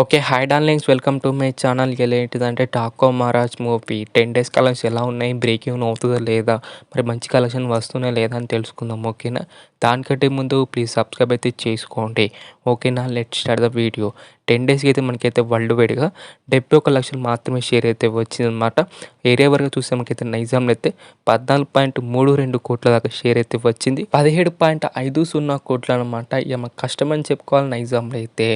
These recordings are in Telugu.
Okay. Hi darlings, welcome to my channel. ఇలా ఏంటిదంటే 'Thakur Maharaj' movie 10 days collections ఎలా ఉన్నాయి, బ్రేక్ ఈవెన్ అవుతుందా లేదా, మరి మంచి కలెక్షన్ వస్తున్నాయా లేదా అని తెలుసుకుందాం. ఓకేనా. దానికంటే ముందు ప్లీజ్ సబ్స్క్రైబ్ అయితే చేసుకోండి. ఓకేనా. Let's start the video. 10 డేస్కి అయితే మనకైతే వరల్డ్ వైడ్గా 71 లక్షలు మాత్రమే షేర్ అయితే వచ్చిందనమాట. ఏరియా వరకు చూస్తే మనకైతే నైజాంలో అయితే 14.32 కోట్ల దాకా షేర్ అయితే వచ్చింది. 17.50 కోట్లు అనమాట. ఇక మాకు కష్టమని చెప్పుకోవాలి. నైజాంలో అయితే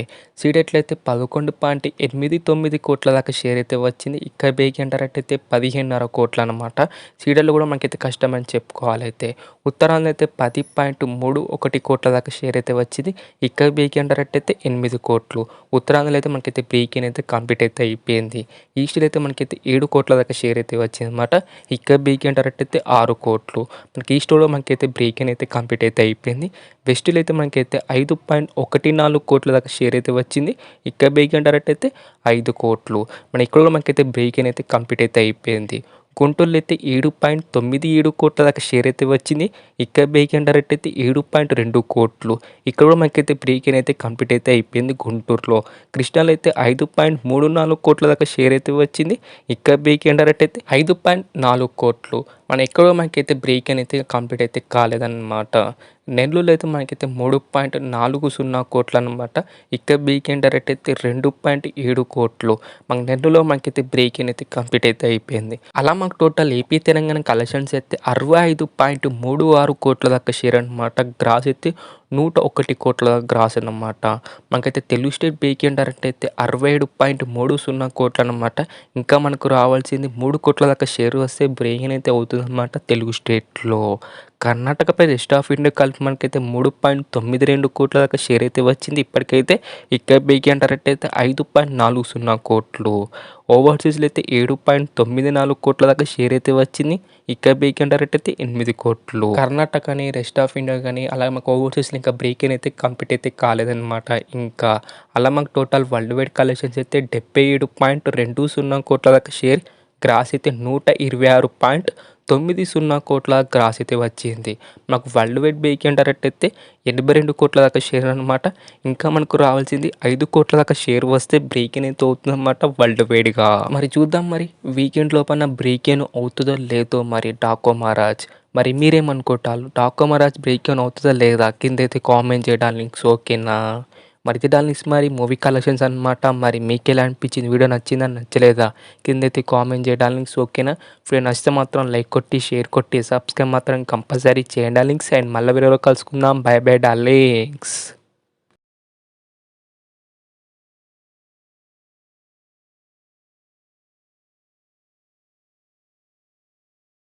సీడెట్లు అయితే 11.89 కోట్ల దాకా షేర్ అయితే వచ్చింది. ఇక్కడ బేకి అంటారట్టయితే 15.5 కోట్లు అనమాట. సీడెట్లు కూడా మనకైతే కష్టమని చెప్పుకోవాలి. అయితే ఉత్తరాంధ్ర అయితే 10.31 కోట్ల దాకా షేర్ అయితే వచ్చింది. ఇక్కడ బేకి అంటారట్టయితే 8 కోట్లు. ఉత్తరాంధ్రలో అయితే మనకైతే బ్రేకింగ్ అయితే కంప్లీట్ అయితే అయిపోయింది. ఈస్ట్లో అయితే మనకైతే 7 కోట్ల దాకా షేర్ అయితే వచ్చింది అనమాట. ఇక్కడ బేకి అంటారట్టయితే 6 కోట్లు. మనకి ఈస్ట్లో మనకైతే బ్రేకింగ్ అయితే కంప్లీట్ అయితే అయిపోయింది. వెస్ట్లో అయితే మనకైతే 5.14 కోట్ల దాకా షేర్ అయితే వచ్చింది. ఇక్కడ బేకి అంటారట్టయితే 5 కోట్లు. మన ఇక్కడ కూడా మనకైతే బ్రేకింగ్ అయితే కంప్లీట్ అయితే అయిపోయింది. గుంటూరులో అయితే 7.97 కోట్ల దాకా షేర్ అయితే వచ్చింది. ఇక్కడ బేకి అంటారట్టయితే 7.2 కోట్లు. ఇక్కడ కూడా మనకైతే బ్రేకింగ్ అయితే కంప్లీట్ అయితే అయిపోయింది గుంటూరులో. కృష్ణాలో అయితే 5.34 కోట్ల దాకా షేర్ అయితే వచ్చింది. ఇక్కడ బేకి అంటారట్టయితే 5.4 కోట్లు. మన ఎక్కడో మనకైతే బ్రేక్ అయితే కంప్లీట్ అయితే కాలేదన్నమాట. నెల్లూరులో అయితే మనకైతే 3.40 కోట్లు అనమాట. ఇక్కడ బ్రేక్ డైరెక్ట్ అయితే 2.7 కోట్లు. మనకు నెల్లూరులో మనకైతే బ్రేక్ అయితే కంప్లీట్ అయితే అయిపోయింది. అలా మాకు టోటల్ ఏపీ తెలంగాణ కలెక్షన్స్ అయితే 65.36 కోట్ల దాకా షేర్ అనమాట. గ్రాస్ అయితే 101 కోట్ల గ్రాస్ అనమాట. మనకైతే తెలుగు స్టేట్ బ్రేక్ డైరెక్ట్ అయితే 67.30 కోట్లు అనమాట. ఇంకా మనకు రావాల్సింది 3 కోట్ల దాకా షేర్ వస్తే బ్రేక్ అయితే అవుతుంది అనమాట తెలుగు స్టేట్లో. కర్ణాటకపై రెస్ట్ ఆఫ్ ఇండియా కలిపి మనకైతే 3.92 కోట్ల దాకా షేర్ అయితే వచ్చింది. ఇప్పటికైతే ఇక్కడ బేకి అంటారట్టయితే 5.40 కోట్లు. ఓవర్సీస్లో అయితే 7.94 కోట్ల దాకా షేర్ అయితే వచ్చింది. ఇక్కడ బేకి అంటారట్టయితే 8 కోట్లు. కర్ణాటక కానీ రెస్ట్ ఆఫ్ ఇండియా కానీ అలా మాకు ఓవర్సీస్లో ఇంకా బ్రేక్ అయితే కంప్లీట్ అయితే కాలేదన్నమాట. ఇంకా అలా మాకు టోటల్ వరల్డ్ వైడ్ కలెక్షన్స్ అయితే 77.20 కోట్ల దాకా షేర్, గ్రాస్ అయితే 126.90 కోట్ల గ్రాస్ అయితే వచ్చింది. మనకు వరల్డ్ వైడ్ బేకి అంటారట్టయితే 82 కోట్ల దాకా షేర్ అనమాట. ఇంకా మనకు రావాల్సింది 5 కోట్ల దాకా షేర్ వస్తే బ్రేక్ అయితే అవుతుంది అనమాట వరల్డ్ వైడ్గా. మరి చూద్దాం మరి వీకెండ్ లోపల బ్రేక్ అవుతుందో లేదో మరి ఠాకూర్ మహారాజ్. మరి మీరేమనుకుంటారు? ఠాకూర్ మహారాజ్ బ్రేక్ అవుతుందా లేదా కిందైతే కామెంట్ చేయడానికి. ఓకేనా. మరి ఇది డార్లింగ్స్ మరి మూవీ కలెక్షన్స్ అనమాట. మరి మీకు ఎలా అనిపించింది? వీడియో నచ్చిందా నచ్చలేదా కిందైతే కామెంట్ చేయడానికి. ఓకేనా. వీడియో నచ్చితే మాత్రం లైక్ కొట్టి, షేర్ కొట్టి, సబ్స్క్రైబ్ మాత్రం కంపల్సరీ చేయండి డార్లింగ్స్. అండ్ మళ్ళీ వీడియోలో కలుసుకుందాం. By by darlings.